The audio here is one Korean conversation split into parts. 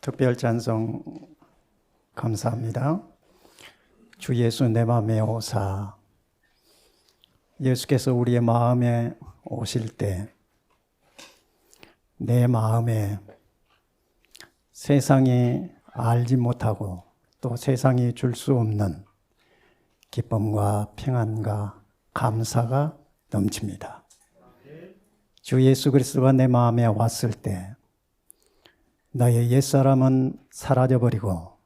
특별 찬송 감사합니다. 주 예수 내 맘에 오사. 예수께서 우리의 마음에 오실 때 내 마음에 세상이 알지 못하고 또 세상이 줄 수 없는 기쁨과 평안과 감사가 넘칩니다. 주 예수 그리스도가 내 마음에 왔을 때 나의 옛사람은 사라져버리고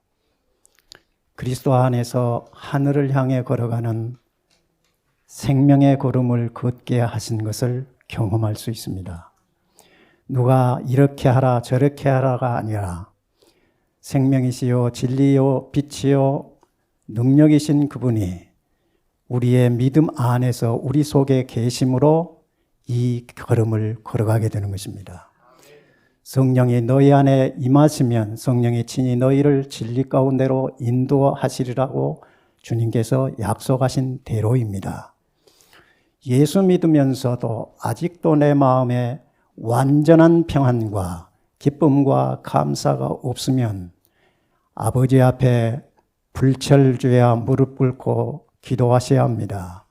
그리스도 안에서 하늘을 향해 걸어가는 생명의 걸음을 걷게 하신 것을 경험할 수 있습니다. 누가 이렇게 하라 저렇게 하라가 아니라 생명이시요 진리요 빛이요 능력이신 그분이 우리의 믿음 안에서 우리 속에 계심으로 이 걸음을 걸어가게 되는 것입니다. 성령이 너희 안에 임하시면 성령이 친히 너희를 진리 가운데로 인도하시리라고 주님께서 약속하신 대로입니다. 예수 믿으면서도 아직도 내 마음에 완전한 평안과 기쁨과 감사가 없으면 아버지 앞에 불철주야 무릎 꿇고 기도하셔야 합니다.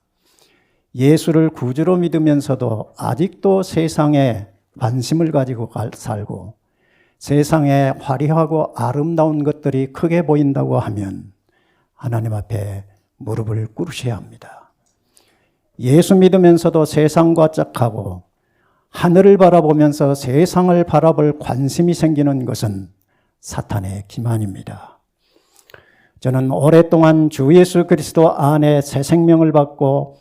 예수를 구주로 믿으면서도 아직도 세상에 관심을 가지고 살고 세상에 화려하고 아름다운 것들이 크게 보인다고 하면 하나님 앞에 무릎을 꿇으셔야 합니다. 예수 믿으면서도 세상과 짝하고 하늘을 바라보면서 세상을 바라볼 관심이 생기는 것은 사탄의 기만입니다. 저는 오랫동안 주 예수 그리스도 안에 새 생명을 받고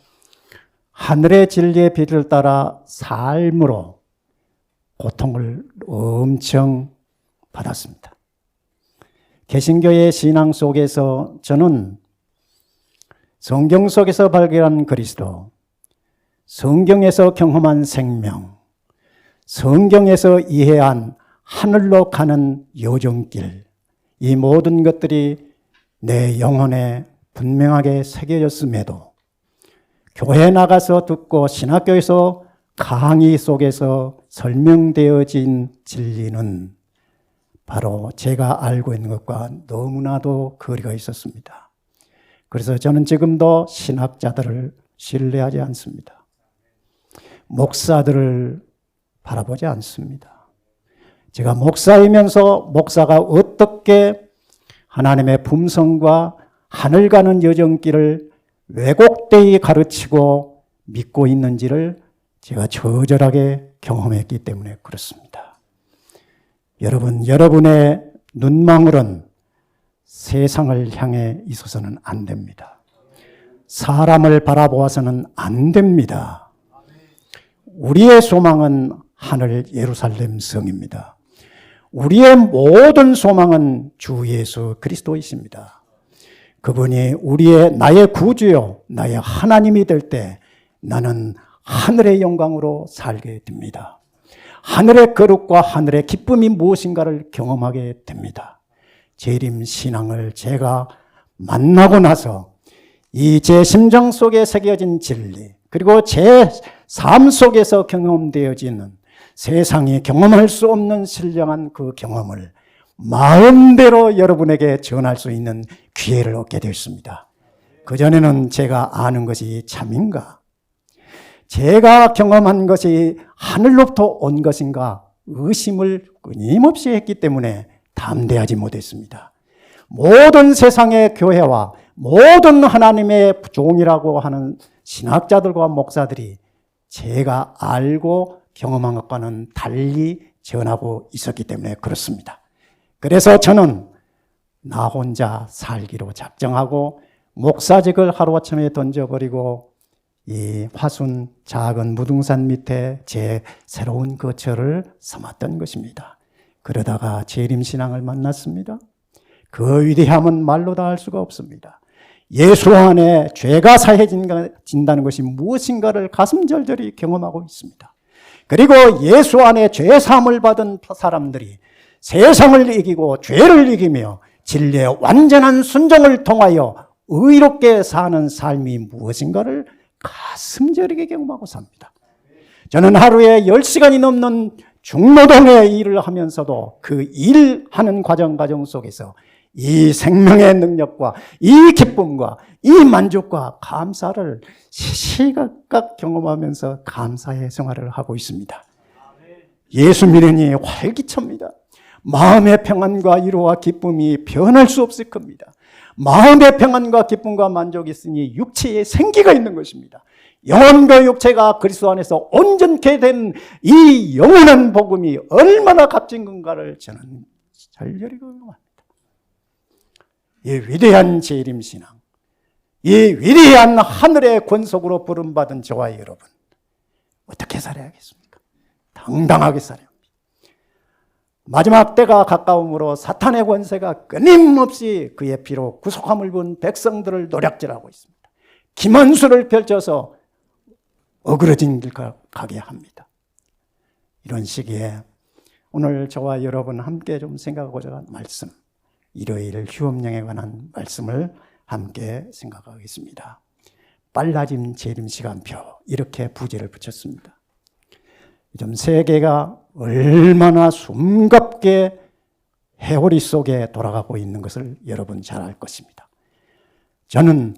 하늘의 진리의 빛을 따라 삶으로 고통을 엄청 받았습니다. 개신교의 신앙 속에서 저는 성경 속에서 발견한 그리스도, 성경에서 경험한 생명, 성경에서 이해한 하늘로 가는 요정길, 이 모든 것들이 내 영혼에 분명하게 새겨졌음에도 교회 나가서 듣고 신학교에서 강의 속에서 설명되어진 진리는 바로 제가 알고 있는 것과 너무나도 거리가 있었습니다. 그래서 저는 지금도 신학자들을 신뢰하지 않습니다. 목사들을 바라보지 않습니다. 제가 목사이면서 목사가 어떻게 하나님의 품성과 하늘 가는 여정길을 왜곡되이 가르치고 믿고 있는지를 제가 처절하게 경험했기 때문에 그렇습니다. 여러분, 여러분의 눈망울은 세상을 향해 있어서는 안 됩니다. 사람을 바라보아서는 안 됩니다. 우리의 소망은 하늘 예루살렘 성입니다. 우리의 모든 소망은 주 예수 그리스도이십니다. 그분이 나의 구주요, 나의 하나님이 될 때 나는 하늘의 영광으로 살게 됩니다. 하늘의 거룩과 하늘의 기쁨이 무엇인가를 경험하게 됩니다. 재림 신앙을 제가 만나고 나서 이 제 심정 속에 새겨진 진리, 그리고 제 삶 속에서 경험되어지는 세상이 경험할 수 없는 신령한 그 경험을 마음대로 여러분에게 전할 수 있는 기회를 얻게 되었습니다. 그전에는 제가 아는 것이 참인가? 제가 경험한 것이 하늘로부터 온 것인가? 의심을 끊임없이 했기 때문에 담대하지 못했습니다. 모든 세상의 교회와 모든 하나님의 종이라고 하는 신학자들과 목사들이 제가 알고 경험한 것과는 달리 전하고 있었기 때문에 그렇습니다. 그래서 저는 나 혼자 살기로 작정하고 목사직을 하루아침에 던져버리고 이 화순 작은 무등산 밑에 제 새로운 거처를 삼았던 것입니다. 그러다가 재림신앙을 만났습니다. 그 위대함은 말로 다 할 수가 없습니다. 예수 안에 죄가 사해진다는 것이 무엇인가를 가슴절절히 경험하고 있습니다. 그리고 예수 안에 죄사함을 받은 사람들이 세상을 이기고 죄를 이기며 진리의 완전한 순종을 통하여 의롭게 사는 삶이 무엇인가를 가슴 저리게 경험하고 삽니다. 저는 하루에 10시간이 넘는 중노동의 일을 하면서도 그 일하는 과정 속에서 이 생명의 능력과 이 기쁨과 이 만족과 감사를 시시각각 경험하면서 감사의 생활을 하고 있습니다. 예수 믿으니 활기찹니다. 마음의 평안과 위로와 기쁨이 변할 수 없을 겁니다. 마음의 평안과 기쁨과 만족이 있으니 육체에 생기가 있는 것입니다. 영혼과 육체가 그리스도 안에서 온전케 된 이 영원한 복음이 얼마나 값진 건가를 저는 절절히 경험합니다. 이 위대한 재림신앙, 이 위대한 하늘의 권속으로 부름받은 저와 여러분, 어떻게 살아야겠습니까? 당당하게 살아야 합니다. 마지막 때가 가까움으로 사탄의 권세가 끊임없이 그의 피로 구속함을 본 백성들을 노략질하고 있습니다. 기만수를 펼쳐서 어그러진 길 가게 합니다. 이런 시기에 오늘 저와 여러분 함께 좀 생각하고자 하는 말씀, 일요일 휴업령에 관한 말씀을 함께 생각하겠습니다. 빨라짐 재림시간표, 이렇게 부제를 붙였습니다. 요즘 세계가 얼마나 숨겁게 회오리 속에 돌아가고 있는 것을 여러분 잘 알 것입니다. 저는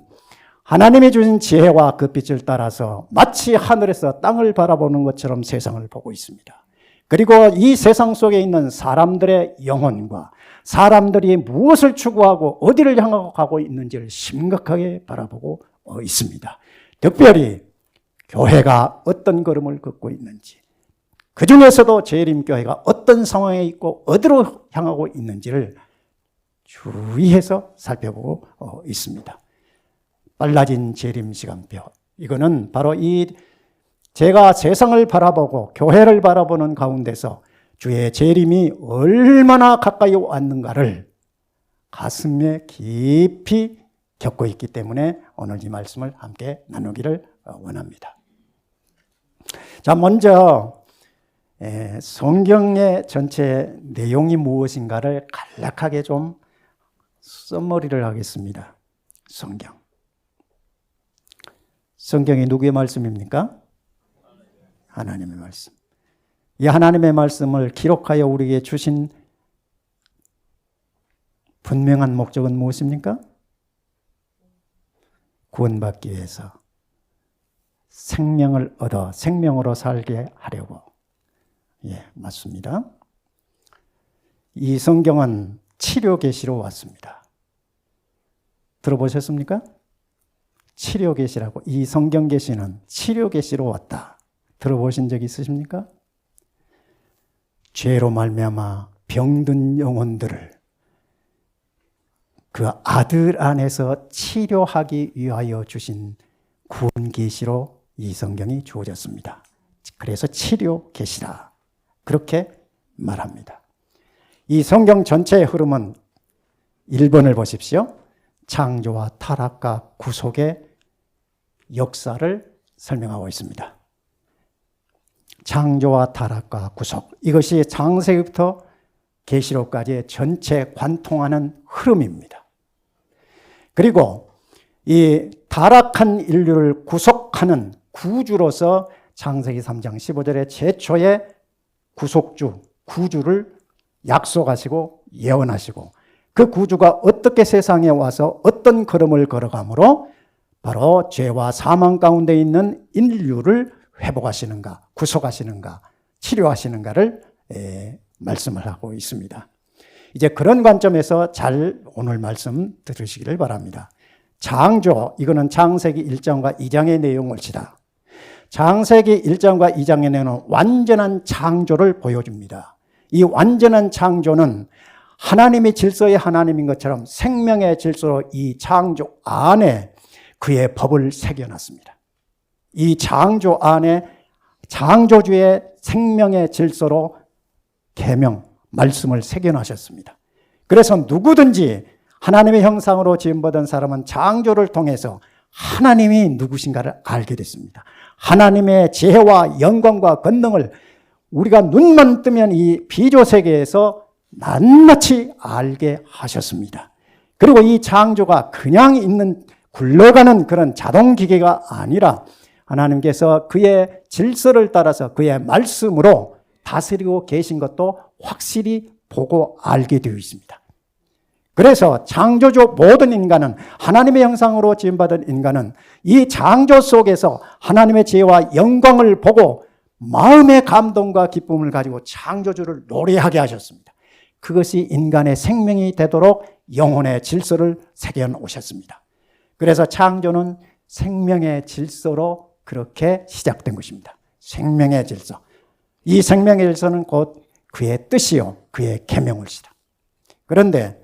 하나님이 주신 지혜와 그 빛을 따라서 마치 하늘에서 땅을 바라보는 것처럼 세상을 보고 있습니다. 그리고 이 세상 속에 있는 사람들의 영혼과 사람들이 무엇을 추구하고 어디를 향하고 가고 있는지를 심각하게 바라보고 있습니다. 특별히 교회가 어떤 걸음을 걷고 있는지, 그 중에서도 재림교회가 어떤 상황에 있고 어디로 향하고 있는지를 주의해서 살펴보고 있습니다. 빨라진 재림시간표, 이거는 바로 제가 세상을 바라보고 교회를 바라보는 가운데서 주의 재림이 얼마나 가까이 왔는가를 가슴에 깊이 겪고 있기 때문에 오늘 이 말씀을 함께 나누기를 원합니다. 자, 먼저 성경의 전체 내용이 무엇인가를 간략하게 좀 써머리를 하겠습니다. 성경이 누구의 말씀입니까? 하나님의 말씀. 이 하나님의 말씀을 기록하여 우리에게 주신 분명한 목적은 무엇입니까? 구원받기 위해서 생명을 얻어 생명으로 살게 하려고. 예, 맞습니다. 이 성경은 치료 계시로 왔습니다. 들어보셨습니까? 치료 계시라고. 이 성경 계시는 치료 계시로 왔다. 들어보신 적 있으십니까? 죄로 말미암아 병든 영혼들을 그 아들 안에서 치료하기 위하여 주신 구원 계시로 이 성경이 주어졌습니다. 그래서 치료 계시라, 그렇게 말합니다. 이 성경 전체의 흐름은 1번을 보십시오. 창조와 타락과 구속의 역사를 설명하고 있습니다. 창조와 타락과 구속, 이것이 창세기부터 계시록까지의 전체 관통하는 흐름입니다. 그리고 이 타락한 인류를 구속하는 구주로서 창세기 3장 15절에 최초의 구속주, 구주를 약속하시고 예언하시고, 그 구주가 어떻게 세상에 와서 어떤 걸음을 걸어가므로 바로 죄와 사망 가운데 있는 인류를 회복하시는가, 구속하시는가, 치료하시는가를 말씀을 하고 있습니다. 이제 그런 관점에서 잘 오늘 말씀 들으시기를 바랍니다. 창조, 이거는 창세기 1장과 2장의 내용을치다. 창세기 1장과 2장의 내용은 완전한 창조를 보여줍니다. 이 완전한 창조는 하나님의 질서의 하나님인 것처럼 생명의 질서로 이 창조 안에 그의 법을 새겨놨습니다. 이 창조 안에 창조주의 생명의 질서로 계명, 말씀을 새겨놓으셨습니다. 그래서 누구든지 하나님의 형상으로 지음받은 사람은 창조를 통해서 하나님이 누구신가를 알게 됐습니다. 하나님의 지혜와 영광과 권능을 우리가 눈만 뜨면 이 비조세계에서 낱낱이 알게 하셨습니다. 그리고 이 창조가 그냥 있는 굴러가는 그런 자동기계가 아니라 하나님께서 그의 질서를 따라서 그의 말씀으로 다스리고 계신 것도 확실히 보고 알게 되어 있습니다. 그래서 창조주 모든 인간은, 하나님의 형상으로 지음받은 인간은 이 창조 속에서 하나님의 지혜와 영광을 보고 마음의 감동과 기쁨을 가지고 창조주를 노래하게 하셨습니다. 그것이 인간의 생명이 되도록 영혼의 질서를 새겨 놓으셨습니다. 그래서 창조는 생명의 질서로 그렇게 시작된 것입니다. 생명의 질서. 이 생명의 질서는 곧 그의 뜻이요, 그의 계명을시다. 그런데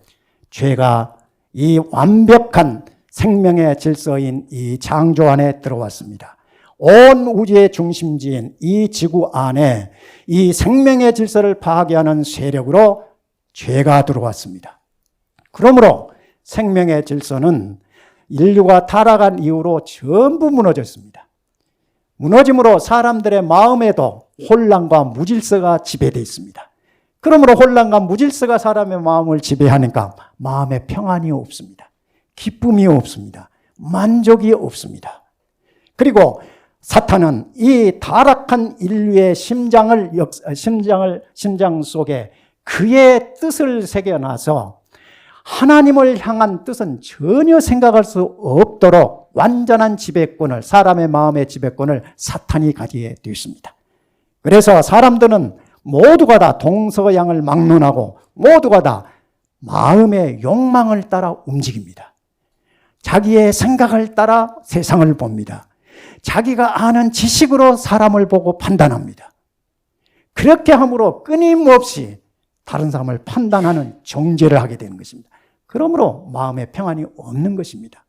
죄가 이 완벽한 생명의 질서인 이 창조 안에 들어왔습니다. 온 우주의 중심지인 이 지구 안에 이 생명의 질서를 파괴하는 세력으로 죄가 들어왔습니다. 그러므로 생명의 질서는 인류가 타락한 이후로 전부 무너졌습니다. 무너짐으로 사람들의 마음에도 혼란과 무질서가 지배되어 있습니다. 그러므로 혼란과 무질서가 사람의 마음을 지배하니까 마음에 평안이 없습니다. 기쁨이 없습니다. 만족이 없습니다. 그리고 사탄은 이 타락한 인류의 심장 속에 그의 뜻을 새겨놔서 하나님을 향한 뜻은 전혀 생각할 수 없도록 완전한 지배권을, 사람의 마음의 지배권을 사탄이 가지게 되어 있습니다. 그래서 사람들은 모두가 다 동서양을 막론하고 모두가 다 마음의 욕망을 따라 움직입니다. 자기의 생각을 따라 세상을 봅니다. 자기가 아는 지식으로 사람을 보고 판단합니다. 그렇게 함으로 끊임없이 다른 사람을 판단하는 정죄를 하게 되는 것입니다. 그러므로 마음의 평안이 없는 것입니다.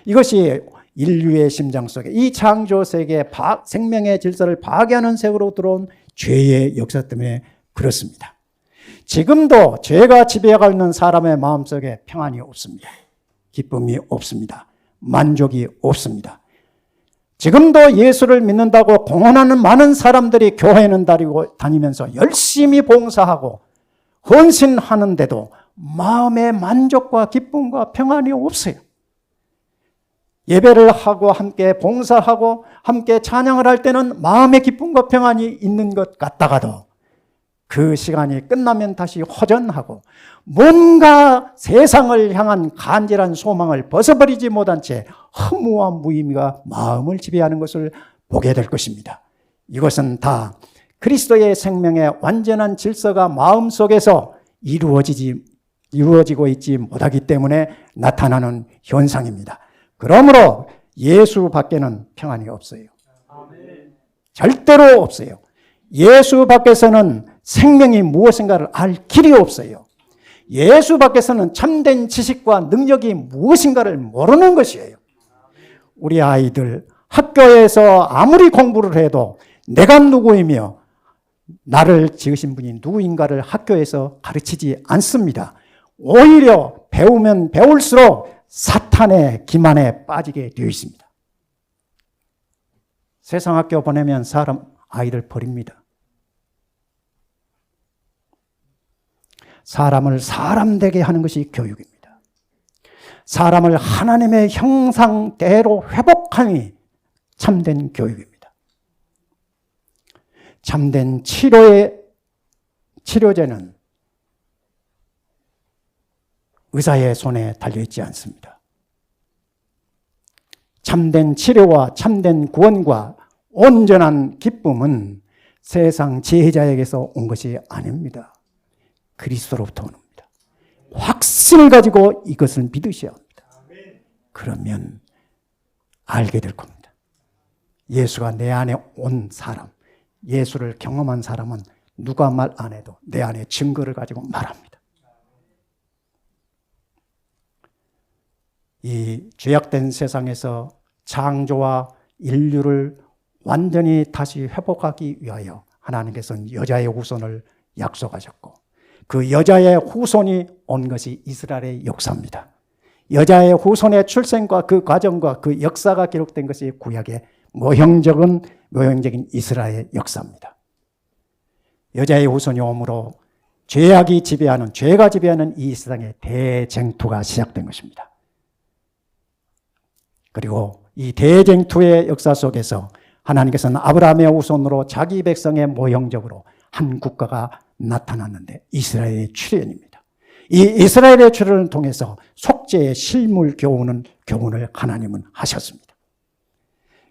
이것이 인류의 심장 속에 이 창조 세계의 생명의 질서를 파괴하는 세계로 들어온 죄의 역사 때문에 그렇습니다. 지금도 죄가 지배하고 있는 사람의 마음속에 평안이 없습니다. 기쁨이 없습니다. 만족이 없습니다. 지금도 예수를 믿는다고 공언하는 많은 사람들이 교회는 다니면서 열심히 봉사하고 헌신하는데도 마음의 만족과 기쁨과 평안이 없어요. 예배를 하고 함께 봉사하고 함께 찬양을 할 때는 마음의 기쁨과 평안이 있는 것 같다가도 그 시간이 끝나면 다시 허전하고 뭔가 세상을 향한 간절한 소망을 벗어버리지 못한 채 허무와 무의미가 마음을 지배하는 것을 보게 될 것입니다. 이것은 다 그리스도의 생명의 완전한 질서가 마음속에서 이루어지고 있지 못하기 때문에 나타나는 현상입니다. 그러므로 예수 밖에는 평안이 없어요. 절대로 없어요. 예수 밖에서는 생명이 무엇인가를 알 길이 없어요. 예수 밖에서는 참된 지식과 능력이 무엇인가를 모르는 것이에요. 우리 아이들 학교에서 아무리 공부를 해도 내가 누구이며 나를 지으신 분이 누구인가를 학교에서 가르치지 않습니다. 오히려 배우면 배울수록 사탄의 기만에 빠지게 되어 있습니다. 세상 학교 보내면 아이들 버립니다. 사람을 사람 되게 하는 것이 교육입니다. 사람을 하나님의 형상대로 회복함이 참된 교육입니다. 참된 치료제는 의사의 손에 달려있지 않습니다. 참된 치료와 참된 구원과 온전한 기쁨은 세상 지혜자에게서 온 것이 아닙니다. 그리스도로부터 옵니다. 확신을 가지고 이것을 믿으셔야 합니다. 그러면 알게 될 겁니다. 예수가 내 안에 온 사람, 예수를 경험한 사람은 누가 말 안 해도 내 안에 증거를 가지고 말합니다. 이 죄악된 세상에서 창조와 인류를 완전히 다시 회복하기 위하여 하나님께서는 여자의 후손을 약속하셨고 그 여자의 후손이 온 것이 이스라엘의 역사입니다. 여자의 후손의 출생과 그 과정과 그 역사가 기록된 것이 구약의 모형적인 이스라엘의 역사입니다. 여자의 후손이 오므로 죄가 지배하는 이 세상의 대쟁투가 시작된 것입니다. 그리고 이 대쟁투의 역사 속에서 하나님께서는 아브라함의 후손으로 자기 백성의 모형적으로 한 국가가 나타났는데 이스라엘의 출현입니다. 이 이스라엘의 출현을 통해서 속죄의 실물 교훈을 하나님은 하셨습니다.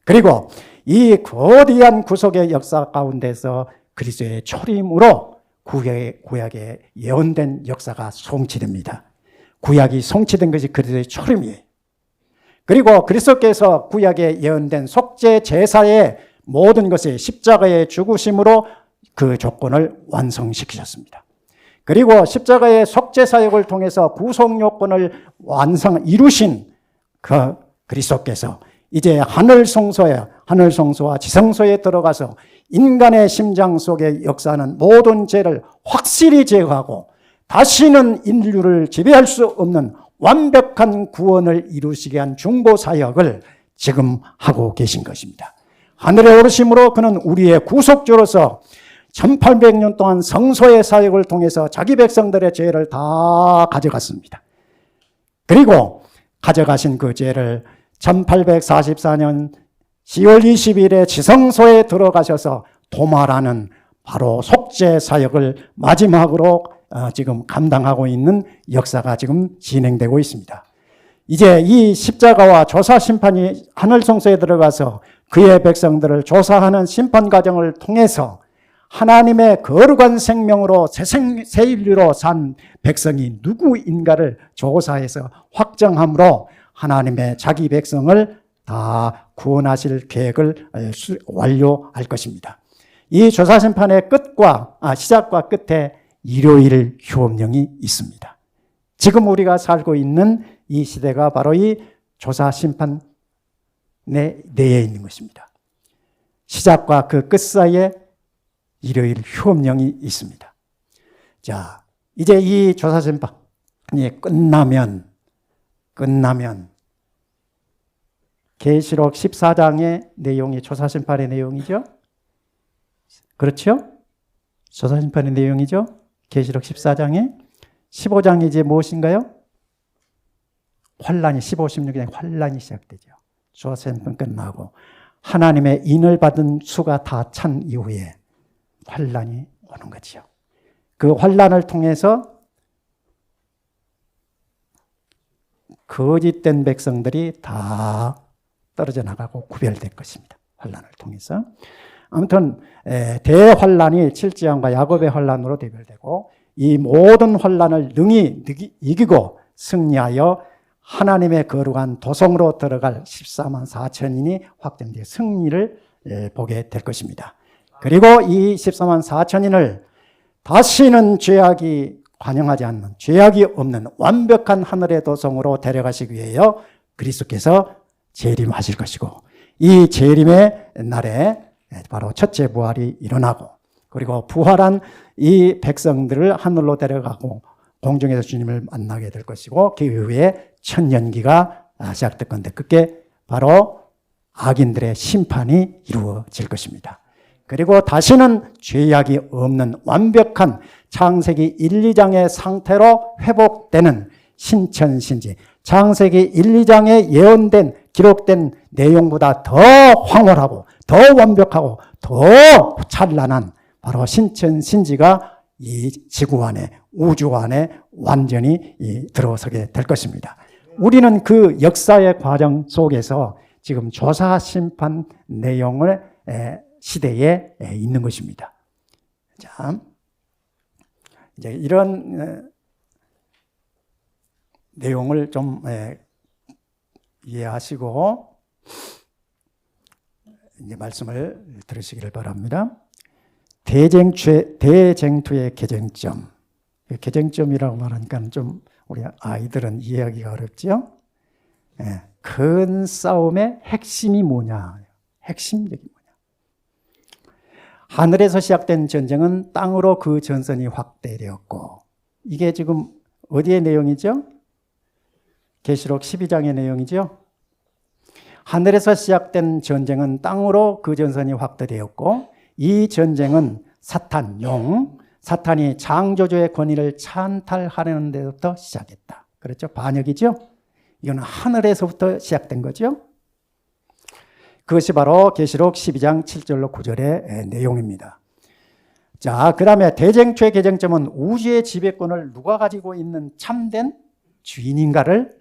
그리고 이 거대한 구속의 역사 가운데서 그리스도의 초림으로 구약에 예언된 역사가 성취됩니다. 구약이 성취된 것이 그리스도의 초림이에요. 그리고 그리스도께서 구약에 예언된 속죄 제사의 모든 것이 십자가의 죽으심으로 그 조건을 완성시키셨습니다. 그리고 십자가의 속죄 사역을 통해서 구속 요건을 이루신 그 그리스도께서 이제 하늘 성소와 지성소에 들어가서 인간의 심장 속에 역사하는 모든 죄를 확실히 제거하고 다시는 인류를 지배할 수 없는 완벽한 구원을 이루시게 한 중보 사역을 지금 하고 계신 것입니다. 하늘에 오르심으로 그는 우리의 구속주로서 1800년 동안 성소의 사역을 통해서 자기 백성들의 죄를 다 가져갔습니다. 그리고 가져가신 그 죄를 1844년 10월 20일에 지성소에 들어가셔서 도마라는 바로 속죄 사역을 마지막으로 지금 감당하고 있는 역사가 지금 진행되고 있습니다. 이제 이 십자가와 조사 심판이 하늘 성소에 들어가서 그의 백성들을 조사하는 심판 과정을 통해서 하나님의 거룩한 생명으로 새 인류로 산 백성이 누구인가를 조사해서 확정함으로 하나님의 자기 백성을 다 구원하실 계획을 완료할 것입니다. 이 조사심판의 시작과 끝에 일요일 휴업령이 있습니다. 지금 우리가 살고 있는 이 시대가 바로 이 조사심판의 내에 있는 것입니다. 시작과 그 끝 사이에 일요일 휴업령이 있습니다. 자, 이제 이 조사심판이 끝나면 계시록 14장의 내용이 조사심판의 내용이죠. 그렇죠? 조사심판의 내용이죠. 계시록 14장에 15장이 이제 무엇인가요? 환란이 15, 16장에 환란이 시작되죠. 조사심판 끝나고 하나님의 인을 받은 수가 다 찬 이후에 환란이 오는 거죠. 그 환란을 통해서 거짓된 백성들이 다 떨어져 나가고 구별될 것입니다. 환란을 통해서. 아무튼 대환란이 7재앙과 야곱의 환란으로 대별되고 이 모든 환란을 능히 이기고 승리하여 하나님의 거룩한 도성으로 들어갈 14만 4천인이 확정된 승리를 보게 될 것입니다. 그리고 이 14만 4천인을 다시는 죄악이 관영하지 않는 죄악이 없는 완벽한 하늘의 도성으로 데려가시기 위하여 그리스도께서 재림하실 것이고 이 재림의 날에 바로 첫째 부활이 일어나고 그리고 부활한 이 백성들을 하늘로 데려가고 공중에서 주님을 만나게 될 것이고 그 이후에 천년기가 시작될 건데 그게 바로 악인들의 심판이 이루어질 것입니다. 그리고 다시는 죄악이 없는 완벽한 창세기 1, 2장의 상태로 회복되는 신천신지 창세기 1, 2장에 예언된 기록된 내용보다 더 황홀하고 더 완벽하고 더 찬란한 바로 신천신지가 이 지구 안에 우주 안에 완전히 들어서게 될 것입니다. 우리는 그 역사의 과정 속에서 지금 조사 심판 내용을 시대에 있는 것입니다. 자, 이제 이런 내용을 좀 이해하시고 이제 말씀을 들으시기를 바랍니다. 대쟁투의 개쟁점. 개쟁점이라고 말하니까 좀 우리 아이들은 이해하기가 어렵죠. 큰 싸움의 핵심이 뭐냐? 핵심적이 뭐냐? 하늘에서 시작된 전쟁은 땅으로 그 전선이 확대되었고 이게 지금 어디의 내용이죠? 계시록 12장의 내용이죠. 하늘에서 시작된 전쟁은 땅으로 그 전선이 확대되었고 이 전쟁은 사탄이 창조주의 권위를 찬탈하려는 데부터 시작했다. 그렇죠? 반역이죠? 이건 하늘에서부터 시작된 거죠. 그것이 바로 계시록 12장 7절로 9절의 내용입니다. 자, 그 다음에 대쟁초의 개정점은 우주의 지배권을 누가 가지고 있는 참된 주인인가를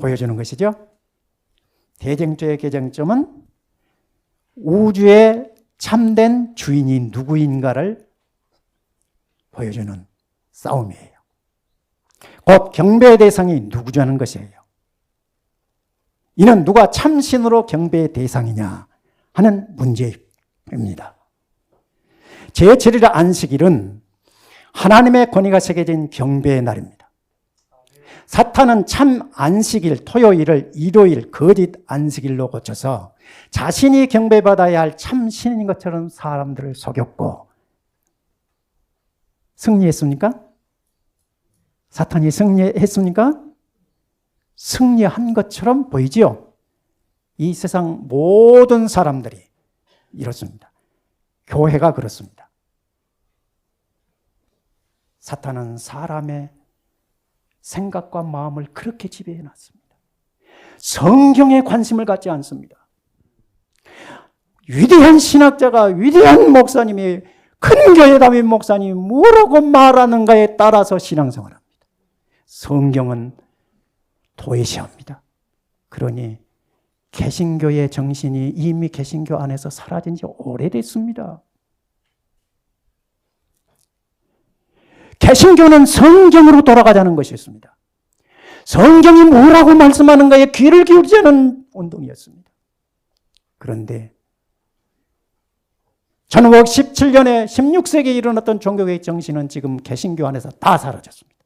보여주는 것이죠. 대쟁초의 개정점은 우주의 참된 주인이 누구인가를 보여주는 싸움이에요. 곧 경배의 대상이 누구냐는 것이에요. 이는 누가 참신으로 경배의 대상이냐 하는 문제입니다. 제7일 안식일은 하나님의 권위가 새겨진 경배의 날입니다. 사탄은 참 안식일, 토요일을 일요일, 거짓 안식일로 고쳐서 자신이 경배받아야 할 참 신인 것처럼 사람들을 속였고 승리했습니까? 사탄이 승리했습니까? 승리한 것처럼 보이지요? 이 세상 모든 사람들이 이렇습니다. 교회가 그렇습니다. 사탄은 사람의 생각과 마음을 그렇게 지배해 놨습니다. 성경에 관심을 갖지 않습니다. 위대한 신학자가, 위대한 목사님이, 큰 교회 다민 목사님이 뭐라고 말하는가에 따라서 신앙생활을 합니다. 성경은 도외시합니다. 그러니 개신교의 정신이 이미 개신교 안에서 사라진 지 오래됐습니다. 개신교는 성경으로 돌아가자는 것이었습니다. 성경이 뭐라고 말씀하는가에 귀를 기울이자는 운동이었습니다. 그런데 1517년에 16세기에 일어났던 종교개혁 정신은 지금 개신교 안에서 다 사라졌습니다.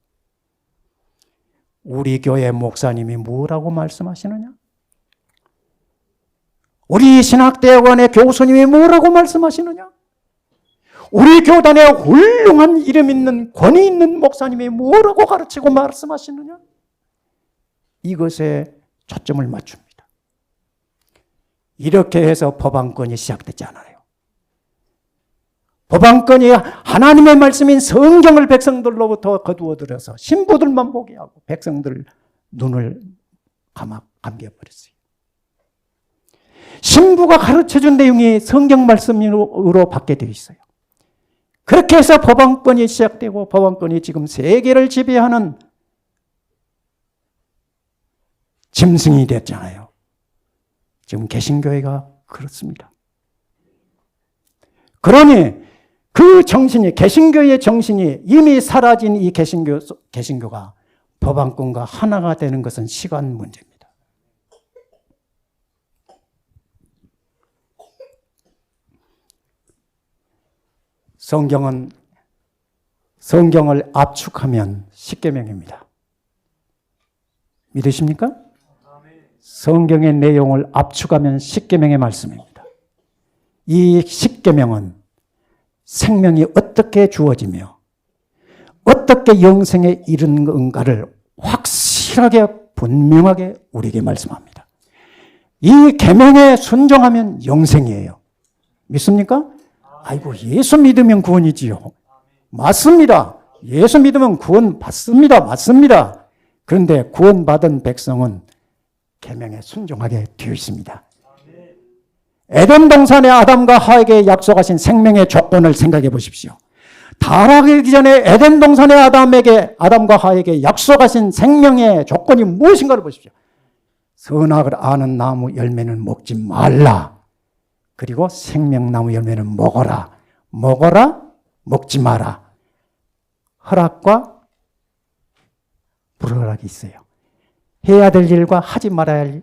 우리 교회 목사님이 뭐라고 말씀하시느냐? 우리 신학대학원의 교수님이 뭐라고 말씀하시느냐? 우리 교단의 훌륭한 이름 있는 권위 있는 목사님이 뭐라고 가르치고 말씀하시느냐? 이것에 초점을 맞춥니다. 이렇게 해서 법안권이 시작되지 않아요. 법안권이 하나님의 말씀인 성경을 백성들로부터 거두어들여서 신부들만 보게 하고 백성들 눈을 감겨버렸어요. 신부가 가르쳐준 내용이 성경 말씀으로 받게 되어 있어요. 그렇게 해서 법안권이 시작되고 법안권이 지금 세계를 지배하는 짐승이 됐잖아요. 지금 개신교회가 그렇습니다. 그러니 그 정신이, 개신교의 정신이 이미 사라진 이 개신교가 법안권과 하나가 되는 것은 시간 문제입니다. 성경을 압축하면 십계명입니다. 믿으십니까? 성경의 내용을 압축하면 십계명의 말씀입니다. 이 십계명은 생명이 어떻게 주어지며 어떻게 영생에 이르는 건가를 확실하게 분명하게 우리에게 말씀합니다. 이 계명에 순종하면 영생이에요. 믿습니까? 아이고, 예수 믿으면 구원이지요. 맞습니다. 예수 믿으면 구원 받습니다. 맞습니다. 그런데 구원받은 백성은 계명에 순종하게 되어 있습니다. 에덴 동산의 아담과 하에게 약속하신 생명의 조건을 생각해 보십시오. 타락하기 전에 에덴 동산의 아담과 하에게 약속하신 생명의 조건이 무엇인가를 보십시오. 선악을 아는 나무 열매는 먹지 말라. 그리고 생명나무 열매는 먹어라. 먹어라, 먹지 마라. 허락과 불허락이 있어요. 해야 될 일과 하지 말아야 할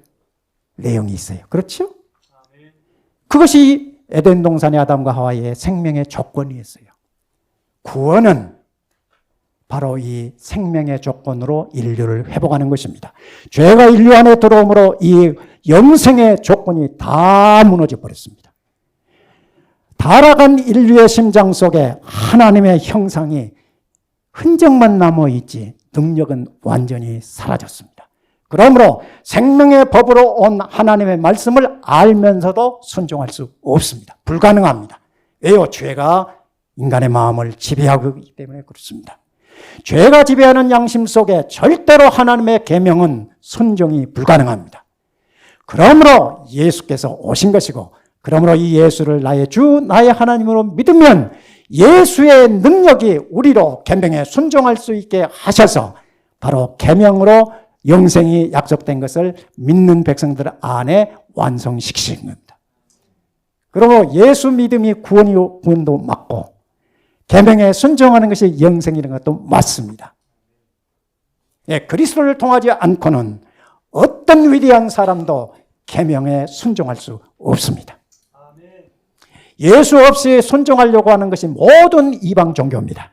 내용이 있어요. 그렇죠? 그것이 에덴 동산의 아담과 하와의 생명의 조건이었어요. 구원은 바로 이 생명의 조건으로 인류를 회복하는 것입니다. 죄가 인류 안에 들어오므로 이 영생의 조건이 다 무너져 버렸습니다. 타락한 인류의 심장 속에 하나님의 형상이 흔적만 남아있지 능력은 완전히 사라졌습니다. 그러므로 생명의 법으로 온 하나님의 말씀을 알면서도 순종할 수 없습니다. 불가능합니다. 왜요? 죄가 인간의 마음을 지배하고 있기 때문에 그렇습니다. 죄가 지배하는 양심 속에 절대로 하나님의 계명은 순종이 불가능합니다. 그러므로 예수께서 오신 것이고, 그러므로 이 예수를 나의 주, 나의 하나님으로 믿으면 예수의 능력이 우리로 계명에 순종할 수 있게 하셔서 바로 계명으로 영생이 약속된 것을 믿는 백성들 안에 완성시키신 겁니다. 그러므로 예수 믿음이 구원도 맞고 계명에 순종하는 것이 영생이라는 것도 맞습니다. 예, 그리스도를 통하지 않고는 어떤 위대한 사람도 계명에 순종할 수 없습니다. 예수 없이 순종하려고 하는 것이 모든 이방 종교입니다.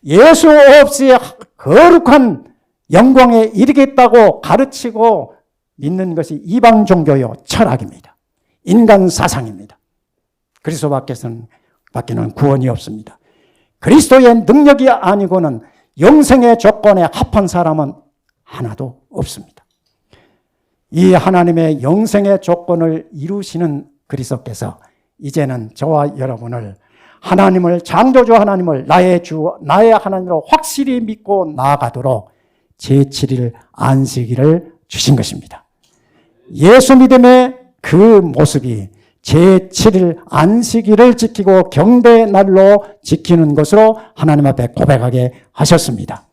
예수 없이 거룩한 영광에 이르겠다고 가르치고 믿는 것이 이방 종교요 철학입니다. 인간 사상입니다. 그리스도 밖에는 구원이 없습니다. 그리스도의 능력이 아니고는 영생의 조건에 합한 사람은 하나도 없습니다. 이 하나님의 영생의 조건을 이루시는 그리스도께서 이제는 저와 여러분을 하나님을, 창조주 하나님을 나의 주, 나의 하나님으로 확실히 믿고 나아가도록 제7일 안식일을 주신 것입니다. 예수 믿음의 그 모습이 제7일 안식일을 지키고 경배의 날로 지키는 것으로 하나님 앞에 고백하게 하셨습니다.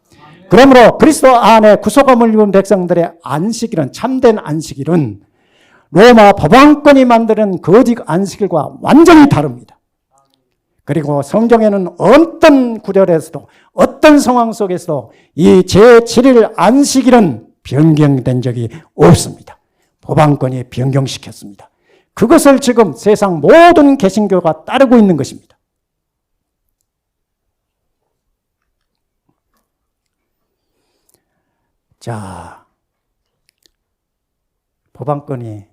그러므로 그리스도 안에 구속함을 입은 백성들의 안식일은, 참된 안식일은 로마 법왕권이 만드는 거짓 안식일과 완전히 다릅니다. 그리고 성경에는 어떤 구절에서도 어떤 상황 속에서도 이 제7일 안식일은 변경된 적이 없습니다. 법왕권이 변경시켰습니다. 그것을 지금 세상 모든 개신교가 따르고 있는 것입니다. 자, 법왕권이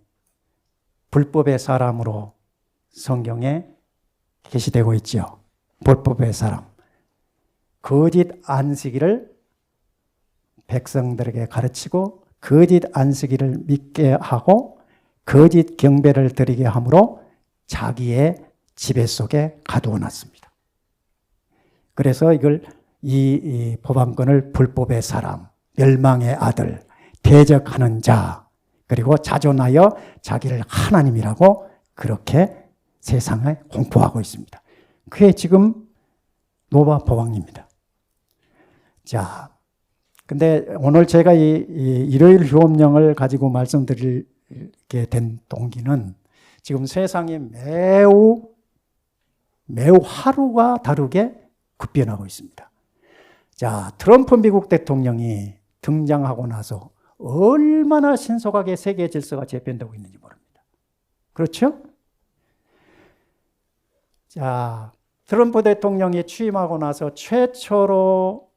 불법의 사람으로 성경에 게시되고 있죠. 불법의 사람. 거짓 안식일을 백성들에게 가르치고 거짓 안식일을 믿게 하고 거짓 경배를 드리게 함으로 자기의 지배 속에 가두어 놨습니다. 그래서 이걸 이 법왕권을 불법의 사람, 멸망의 아들, 대적하는 자, 그리고 자존하여 자기를 하나님이라고 그렇게 세상에 공포하고 있습니다. 그게 지금 노바 법왕입니다. 자, 근데 오늘 제가 이 일요일 휴업령을 가지고 말씀드리게 된 동기는 지금 세상이 매우 하루가 다르게 급변하고 있습니다. 자, 트럼프 미국 대통령이 등장하고 나서 얼마나 신속하게 세계 질서가 재편되고 있는지 모릅니다. 그렇죠? 자, 트럼프 대통령이 취임하고 나서 최초로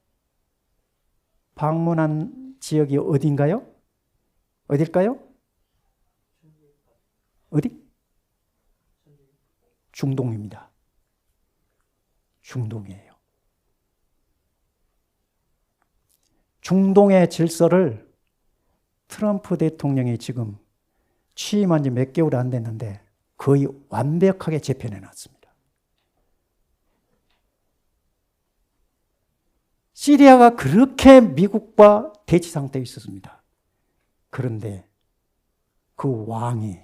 방문한 지역이 어딘가요? 어딜까요? 어디? 중동입니다. 중동이에요. 중동의 질서를 트럼프 대통령이 지금 취임한 지 몇 개월 안 됐는데 거의 완벽하게 재편해 놨습니다. 시리아가 그렇게 미국과 대치 상태에 있었습니다. 그런데 그 왕이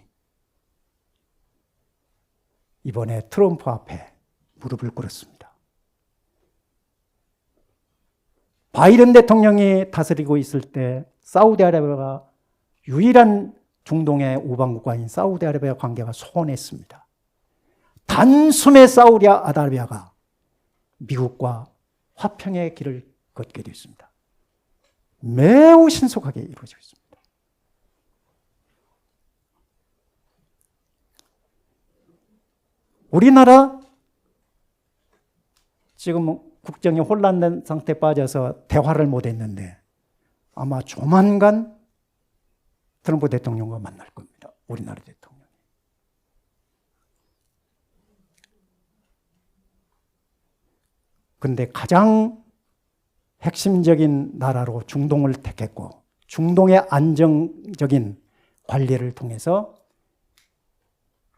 이번에 트럼프 앞에 무릎을 꿇었습니다. 바이든 대통령이 다스리고 있을 때 사우디아라비아가 유일한 중동의 우방국가인 사우디아라비아 관계가 소원했습니다. 단숨에 사우디아라비아가 미국과 화평의 길을 걷게 됐습니다. 매우 신속하게 이루어져 있습니다. 우리나라 지금 국정이 혼란된 상태에 빠져서 대화를 못했는데 아마 조만간 트럼프 대통령과 만날 겁니다. 우리나라 대통령. 그런데 가장 핵심적인 나라로 중동을 택했고 중동의 안정적인 관리를 통해서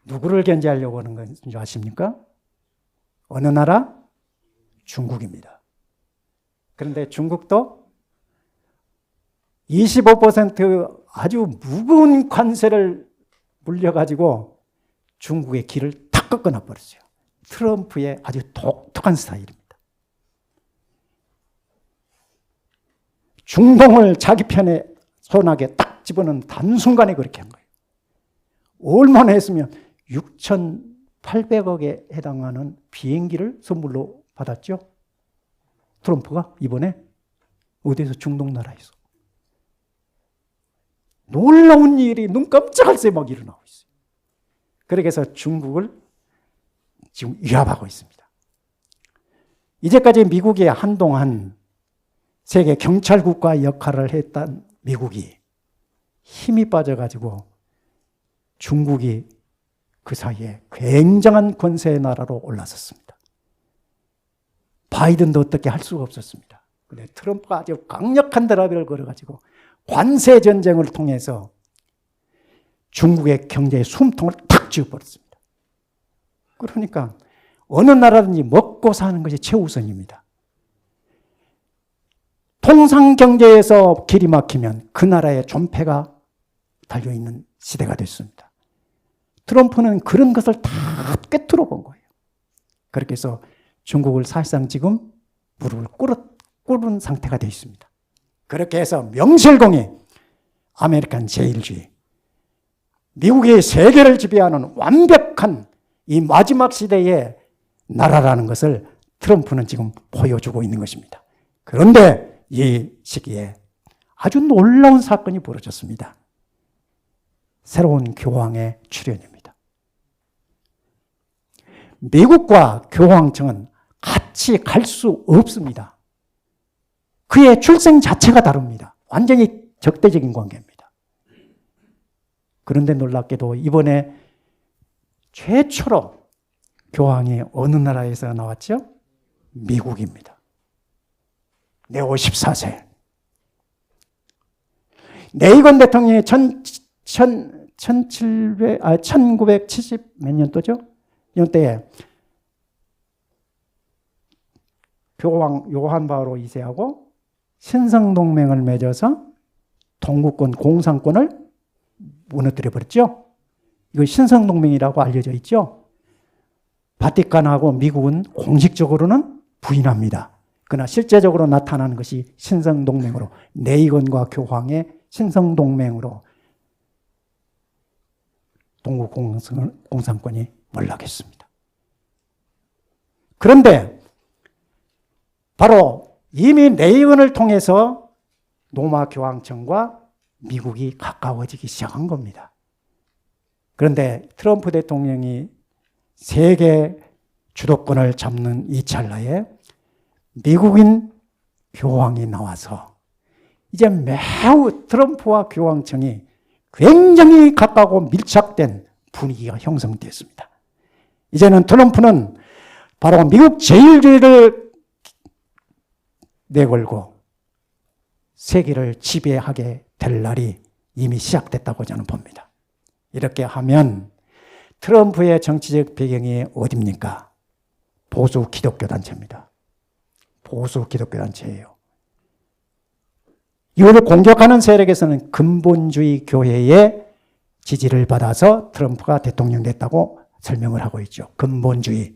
누구를 견제하려고 하는 건지 아십니까? 어느 나라? 중국입니다. 그런데 중국도 25% 아주 무거운 관세를 물려가지고 중국의 길을 탁 꺾어놔 버렸어요. 트럼프의 아주 독특한 스타일입니다. 중동을 자기 편에 손아귀에 딱 집어넣은 단순간에 그렇게 한 거예요. 얼마나 했으면 6,800억에 해당하는 비행기를 선물로 받았죠. 트럼프가 이번에 어디서 중동 나라에서. 놀라운 일이 눈 깜짝할 새 막 일어나고 있어요. 그렇게 해서 중국을 지금 위압하고 있습니다. 이제까지 미국이 한동안 세계 경찰국가 역할을 했던 미국이 힘이 빠져가지고 중국이 그 사이에 굉장한 권세의 나라로 올라섰습니다. 바이든도 어떻게 할 수가 없었습니다. 근데 트럼프가 아주 강력한 드라이브를 걸어가지고 관세 전쟁을 통해서 중국의 경제의 숨통을 탁 쥐어버렸습니다. 그러니까 어느 나라든지 먹고 사는 것이 최우선입니다. 통상경제에서 길이 막히면 그 나라의 존폐가 달려있는 시대가 됐습니다. 트럼프는 그런 것을 다 꿰뚫어 본 거예요. 그렇게 해서 중국을 사실상 지금 무릎을 꿇은 상태가 되어 있습니다. 그렇게 해서 명실공히 아메리칸 제일주의, 미국의 세계를 지배하는 완벽한 이 마지막 시대의 나라라는 것을 트럼프는 지금 보여주고 있는 것입니다. 그런데 이 시기에 아주 놀라운 사건이 벌어졌습니다. 새로운 교황의 출현입니다. 미국과 교황청은 같이 갈 수 없습니다. 그의 출생 자체가 다릅니다. 완전히 적대적인 관계입니다. 그런데 놀랍게도 이번에 최초로 교황이 어느 나라에서 나왔죠? 미국입니다. 네오 14세. 레이건 대통령이 1970 몇 년도죠? 이때에 교황 요한 바오로 2세하고 신성동맹을 맺어서 동구권 공산권을 무너뜨려 버렸죠. 이거 신성동맹이라고 알려져 있죠. 바티칸하고 미국은 공식적으로는 부인합니다. 그러나 실제적으로 나타나는 것이 신성동맹으로, 레이건과 교황의 신성동맹으로 동구 공산권이 몰락했습니다. 그런데 바로 이미 레이건을 통해서 로마 교황청과 미국이 가까워지기 시작한 겁니다. 그런데 트럼프 대통령이 세계 주도권을 잡는 이 찰나에 미국인 교황이 나와서 이제 매우 트럼프와 교황청이 굉장히 가까고 밀착된 분위기가 형성되었습니다. 이제는 트럼프는 바로 미국 제일주의를 내걸고 세계를 지배하게 될 날이 이미 시작됐다고 저는 봅니다. 이렇게 하면 트럼프의 정치적 배경이 어디입니까? 보수 기독교 단체입니다. 보수 기독교 단체예요. 이거를 공격하는 세력에서는 근본주의 교회의 지지를 받아서 트럼프가 대통령 됐다고 설명을 하고 있죠. 근본주의,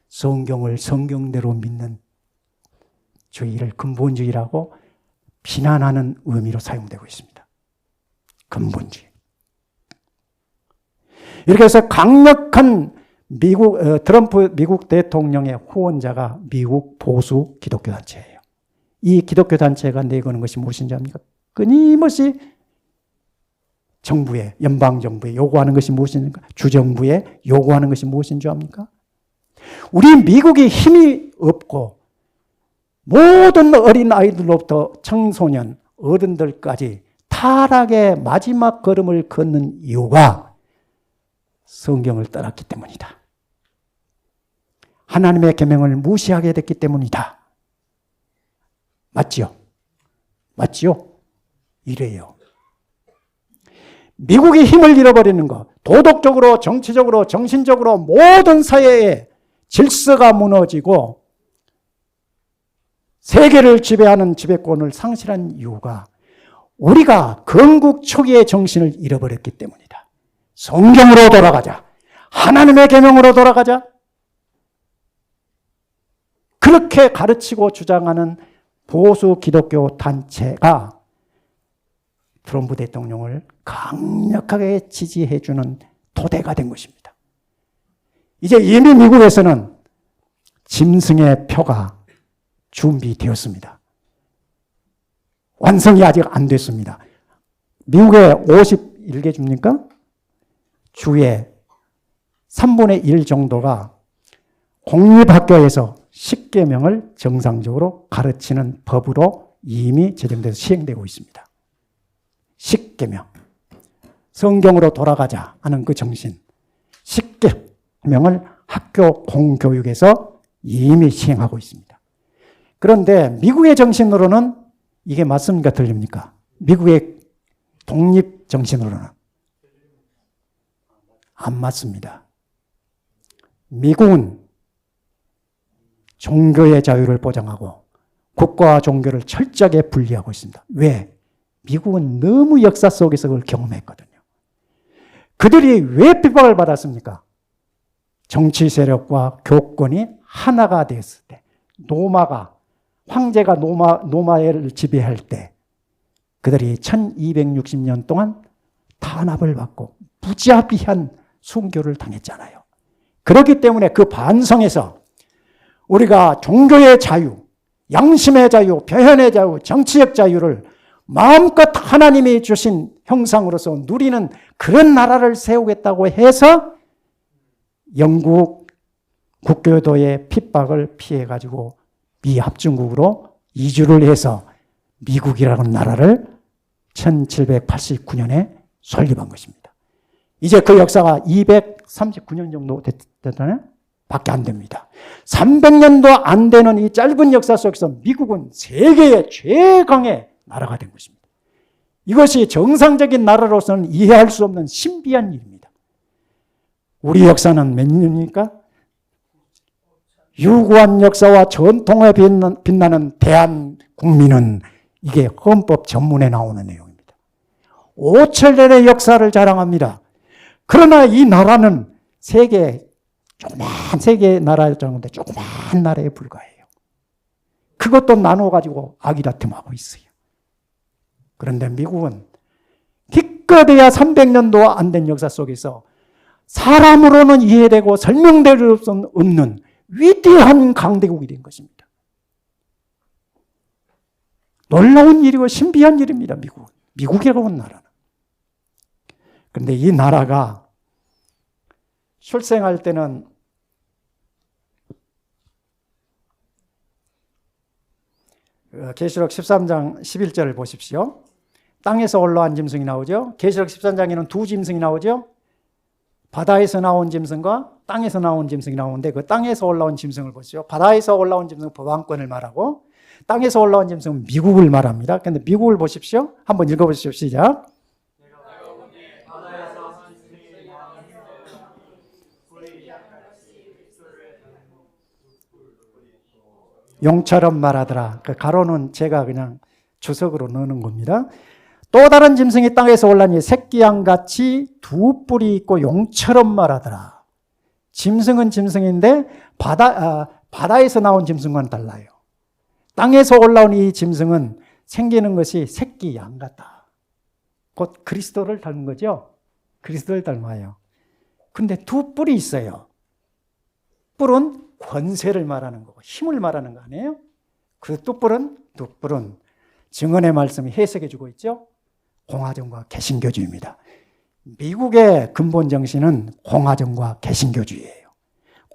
성경을 성경대로 믿는 주의를 근본주의라고 비난하는 의미로 사용되고 있습니다. 근본주의. 이렇게 해서 강력한 트럼프 미국 대통령의 후원자가 미국 보수 기독교 단체예요. 이 기독교 단체가 내거는 것이 무엇인지 압니까? 끊임없이 정부에, 연방정부에 요구하는 것이 무엇입니까? 주정부에 요구하는 것이 무엇인 줄 압니까? 우리 미국이 힘이 없고 모든 어린 아이들로부터 청소년, 어른들까지 타락의 마지막 걸음을 걷는 이유가 성경을 떠났기 때문이다. 하나님의 계명을 무시하게 됐기 때문이다. 맞지요? 맞지요? 이래요. 미국이 힘을 잃어버리는 것, 도덕적으로, 정치적으로, 정신적으로 모든 사회의 질서가 무너지고 세계를 지배하는 지배권을 상실한 이유가 우리가 건국 초기의 정신을 잃어버렸기 때문이다. 성경으로 돌아가자. 하나님의 계명으로 돌아가자. 그렇게 가르치고 주장하는 보수 기독교 단체가 트럼프 대통령을 강력하게 지지해주는 토대가 된 것입니다. 이제 이미 미국에서는 짐승의 표가 준비되었습니다. 완성이 아직 안 됐습니다. 미국에 51개 줍니까? 주의 3분의 1 정도가 공립학교에서 10계명을 정상적으로 가르치는 법으로 이미 제정돼서 시행되고 있습니다. 10계명. 성경으로 돌아가자 하는 그 정신. 10계명을 학교 공교육에서 이미 시행하고 있습니다. 그런데 미국의 정신으로는 이게 맞습니까? 틀립니까? 미국의 독립 정신으로는 안 맞습니다. 미국은 종교의 자유를 보장하고 국가와 종교를 철저하게 분리하고 있습니다. 왜? 미국은 너무 역사 속에서 그걸 경험했거든요. 그들이 왜 핍박을 받았습니까? 정치 세력과 교권이 하나가 됐을 때, 황제가 노마를 지배할 때 그들이 1260년 동안 탄압을 받고 무자비한 순교를 당했잖아요. 그렇기 때문에 그 반성에서 우리가 종교의 자유, 양심의 자유, 표현의 자유, 정치적 자유를 마음껏 하나님이 주신 형상으로서 누리는 그런 나라를 세우겠다고 해서 영국 국교도의 핍박을 피해가지고 미합중국으로 이주를 해서 미국이라는 나라를 1789년에 설립한 것입니다. 이제 그 역사가 239년 정도 됐잖아요. 밖에 안 됩니다. 300년도 안 되는 이 짧은 역사 속에서 미국은 세계의 최강의 나라가 된 것입니다. 이것이 정상적인 나라로서는 이해할 수 없는 신비한 일입니다. 우리 역사는 몇 년입니까? 유구한 역사와 전통에 빛나는 대한국민은 이게 헌법 전문에 나오는 내용입니다. 5천년의 역사를 자랑합니다. 그러나 이 나라는 조그만 세계 나라였는데 조그만 나라에 불과해요. 그것도 나눠가지고 아기다툼하고 있어요. 그런데 미국은 기껏해야 300년도 안 된 역사 속에서 사람으로는 이해되고 설명될 수 없는 위대한 강대국이 된 것입니다. 놀라운 일이고 신비한 일입니다. 미국이라고 하는 나라는. 그런데 이 나라가 출생할 때는 계시록 13장 11절을 보십시오. 땅에서 올라온 짐승이 나오죠. 계시록 13장에는 두 짐승이 나오죠. 바다에서 나온 짐승과 땅에서 나온 짐승이 나오는데 그 땅에서 올라온 짐승을 보시죠. 바다에서 올라온 짐승은 법왕권을 말하고 땅에서 올라온 짐승은 미국을 말합니다. 그런데 미국을 보십시오. 한번 읽어보십시오. 시작. 용처럼 말하더라. 그 가로는 제가 그냥 주석으로 넣는 겁니다. 또 다른 짐승이 땅에서 올라니 새끼양같이 두 뿔이 있고 용처럼 말하더라. 짐승은 짐승인데 바다에서 나온 짐승과는 달라요. 땅에서 올라온 이 짐승은 생기는 것이 새끼양 같다. 곧 그리스도를 닮은 거죠. 그리스도를 닮아요. 근데 두 뿔이 있어요. 뿔은 권세를 말하는 거고 힘을 말하는 거 아니에요? 그 두 뿔은 증언의 말씀이 해석해 주고 있죠. 공화정과 개신교주의입니다. 미국의 근본 정신은 공화정과 개신교주의예요.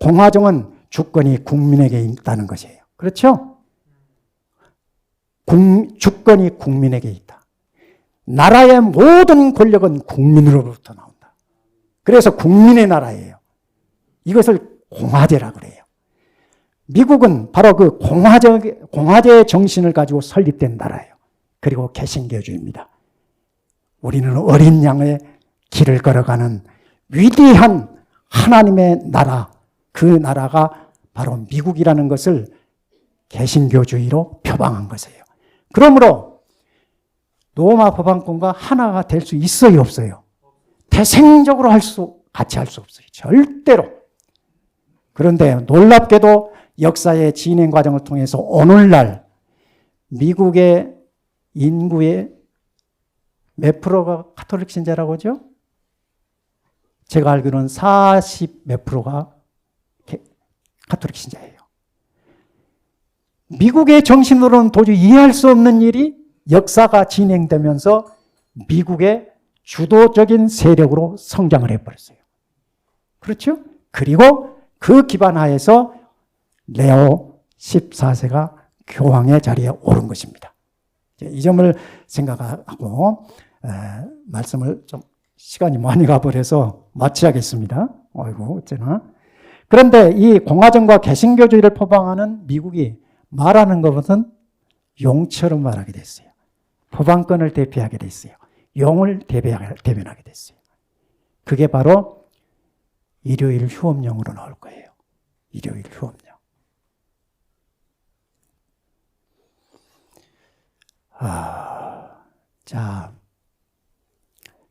공화정은 주권이 국민에게 있다는 것이에요. 그렇죠? 주권이 국민에게 있다. 나라의 모든 권력은 국민으로부터 나온다. 그래서 국민의 나라예요. 이것을 공화제라고 그래요. 미국은 바로 그 공화제의 정신을 가지고 설립된 나라예요. 그리고 개신교주의입니다. 우리는 어린 양의 길을 걸어가는 위대한 하나님의 나라, 그 나라가 바로 미국이라는 것을 개신교주의로 표방한 것이에요. 그러므로 로마 법안권과 하나가 될 수 있어요, 없어요? 태생적으로 같이 할 수 없어요. 절대로. 그런데 놀랍게도 역사의 진행 과정을 통해서 오늘날 미국의 인구의 몇 프로가 가톨릭 신자라고 하죠? 제가 알기로는 40 몇 프로가 가톨릭 신자예요. 미국의 정신으로는 도저히 이해할 수 없는 일이 역사가 진행되면서 미국의 주도적인 세력으로 성장을 해버렸어요. 그렇죠? 그리고 그 기반 하에서 레오 14세가 교황의 자리에 오른 것입니다. 이 점을 생각하고 말씀을 좀 시간이 많이 가버려서 마치겠습니다. 아이고 어쩌나. 그런데 이 공화정과 개신교주의를 표방하는 미국이 말하는 것은 용처럼 말하게 됐어요. 법안권을 대표하게 됐어요. 용을 대변하게 됐어요. 그게 바로 일요일 휴업령으로 나올 거예요. 일요일 휴업령. 자,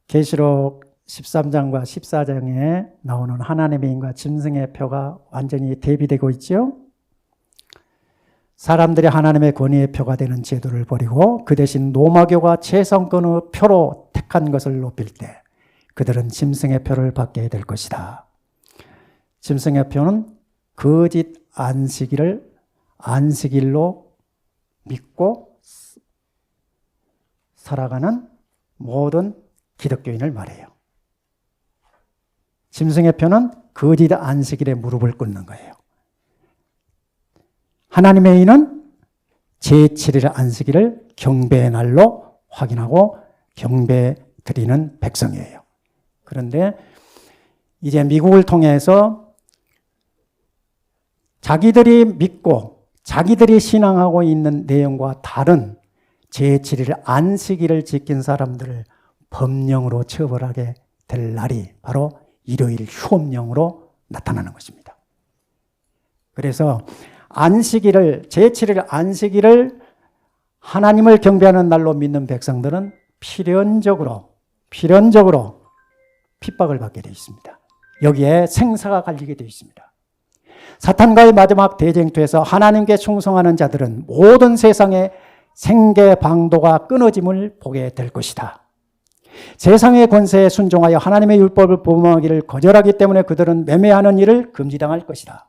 계시록 13장과 14장에 나오는 하나님의 인과 짐승의 표가 완전히 대비되고 있죠. 사람들이 하나님의 권위의 표가 되는 제도를 버리고 그 대신 로마교가 최상권의 표로 택한 것을 높일 때 그들은 짐승의 표를 받게 될 것이다. 짐승의 표는 거짓 안식일로 믿고 살아가는 모든 기독교인을 말해요. 짐승의 표는 거짓 안식일에 무릎을 꿇는 거예요. 하나님의 의는 제7일 안식일을 경배의 날로 확인하고 경배 드리는 백성이에요. 그런데 이제 미국을 통해서 자기들이 믿고 자기들이 신앙하고 있는 내용과 다른 제7일 안식일을 지킨 사람들을 법령으로 처벌하게 될 날이 바로 일요일 휴업령으로 나타나는 것입니다. 그래서 제7일 안식일을 하나님을 경배하는 날로 믿는 백성들은 필연적으로 핍박을 받게 되어 있습니다. 여기에 생사가 갈리게 되어 있습니다. 사탄과의 마지막 대쟁투에서 하나님께 충성하는 자들은 모든 세상의 생계 방도가 끊어짐을 보게 될 것이다. 세상의 권세에 순종하여 하나님의 율법을 범하기를 거절하기 때문에 그들은 매매하는 일을 금지당할 것이다.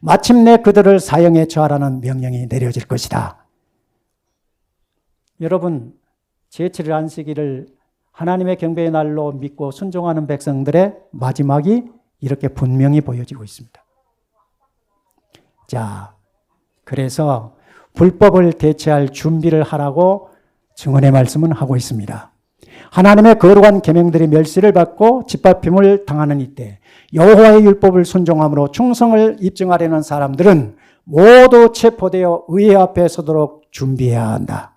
마침내 그들을 사형에 처하라는 명령이 내려질 것이다. 여러분, 제7일 안식일을 하나님의 경배의 날로 믿고 순종하는 백성들의 마지막이 이렇게 분명히 보여지고 있습니다. 자, 그래서 불법을 대체할 준비를 하라고 증언의 말씀은 하고 있습니다. 하나님의 거룩한 계명들이 멸시를 받고 짓밟힘을 당하는 이때 여호와의 율법을 순종함으로 충성을 입증하려는 사람들은 모두 체포되어 의회 앞에 서도록 준비해야 한다.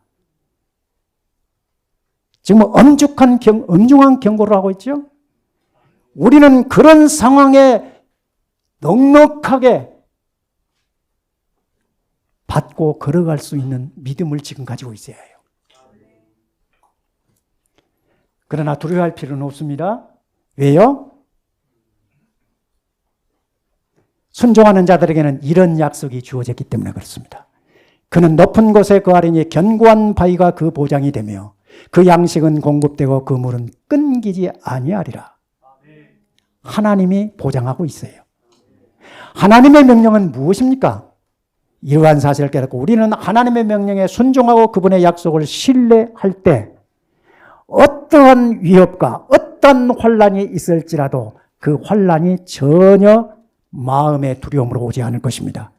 지금 엄중한 경고를 하고 있죠. 우리는 그런 상황에 넉넉하게 받고 걸어갈 수 있는 믿음을 지금 가지고 있어야 해요. 그러나 두려워할 필요는 없습니다. 왜요? 순종하는 자들에게는 이런 약속이 주어졌기 때문에 그렇습니다. 그는 높은 곳에 거하리니 견고한 바위가 그 보장이 되며 그 양식은 공급되고 그 물은 끊기지 아니하리라. 하나님이 보장하고 있어요. 하나님의 명령은 무엇입니까? 이러한 사실을 깨닫고 우리는 하나님의 명령에 순종하고 그분의 약속을 신뢰할 때 어떠한 위협과 어떤 혼란이 있을지라도 그 혼란이 전혀 마음의 두려움으로 오지 않을 것입니다.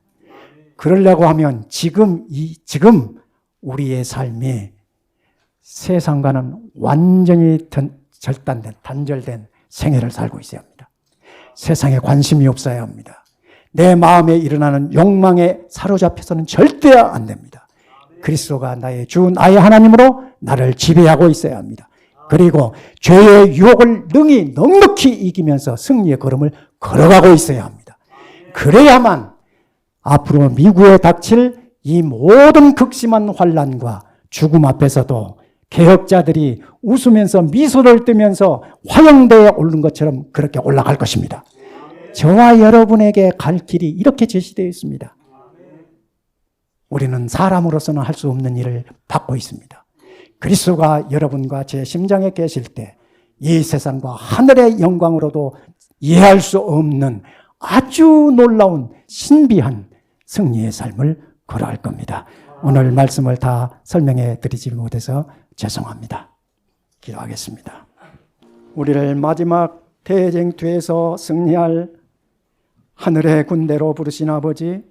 그러려고 하면 지금 우리의 삶이 세상과는 완전히 단절된 생애를 살고 있어야 합니다. 세상에 관심이 없어야 합니다. 내 마음에 일어나는 욕망에 사로잡혀서는 절대 안 됩니다. 그리스도가 나의 주, 나의 하나님으로 나를 지배하고 있어야 합니다. 그리고 죄의 유혹을 넉넉히 이기면서 승리의 걸음을 걸어가고 있어야 합니다. 그래야만 앞으로 미국에 닥칠 이 모든 극심한 환난과 죽음 앞에서도 개혁자들이 웃으면서 미소를 띠면서 화영대에 오른 것처럼 그렇게 올라갈 것입니다. 저와 여러분에게 갈 길이 이렇게 제시되어 있습니다. 우리는 사람으로서는 할 수 없는 일을 받고 있습니다. 그리스도가 여러분과 제 심장에 계실 때 이 세상과 하늘의 영광으로도 이해할 수 없는 아주 놀라운 신비한 승리의 삶을 걸어갈 겁니다. 오늘 말씀을 다 설명해 드리지 못해서 죄송합니다. 기도하겠습니다. 우리를 마지막 대쟁투에서 승리할 하늘의 군대로 부르신 아버지,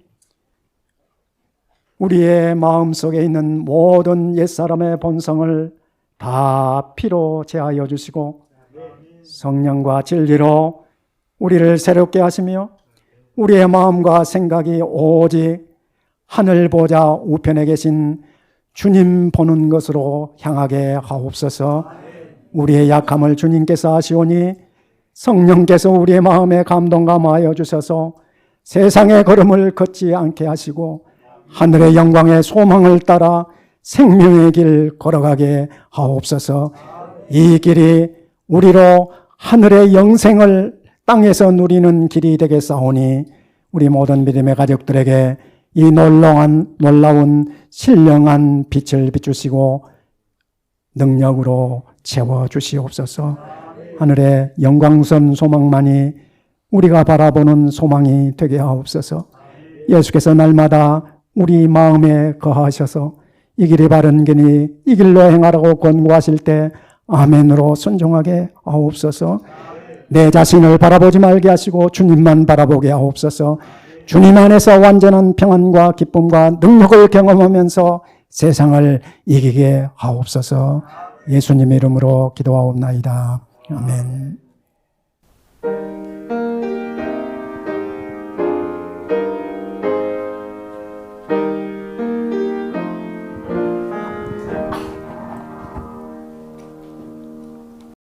우리의 마음속에 있는 모든 옛사람의 본성을 다 피로 제하여 주시고 성령과 진리로 우리를 새롭게 하시며 우리의 마음과 생각이 오직 하늘 보좌 우편에 계신 주님 보는 것으로 향하게 하옵소서. 우리의 약함을 주님께서 아시오니 성령께서 우리의 마음에 감동 감하여 주셔서 세상의 걸음을 걷지 않게 하시고 하늘의 영광의 소망을 따라 생명의 길 걸어가게 하옵소서. 이 길이 우리로 하늘의 영생을 땅에서 누리는 길이 되겠사오니 우리 모든 믿음의 가족들에게 이 놀라운 신령한 빛을 비추시고 능력으로 채워주시옵소서. 하늘의 영광선 소망만이 우리가 바라보는 소망이 되게 하옵소서. 예수께서 날마다 우리 마음에 거하셔서 이 길이 바른 길이 이 길로 행하라고 권고하실 때 아멘으로 순종하게 하옵소서. 내 자신을 바라보지 말게 하시고 주님만 바라보게 하옵소서. 주님 안에서 완전한 평안과 기쁨과 능력을 경험하면서 세상을 이기게 하옵소서. 예수님의 이름으로 기도하옵나이다. 아멘.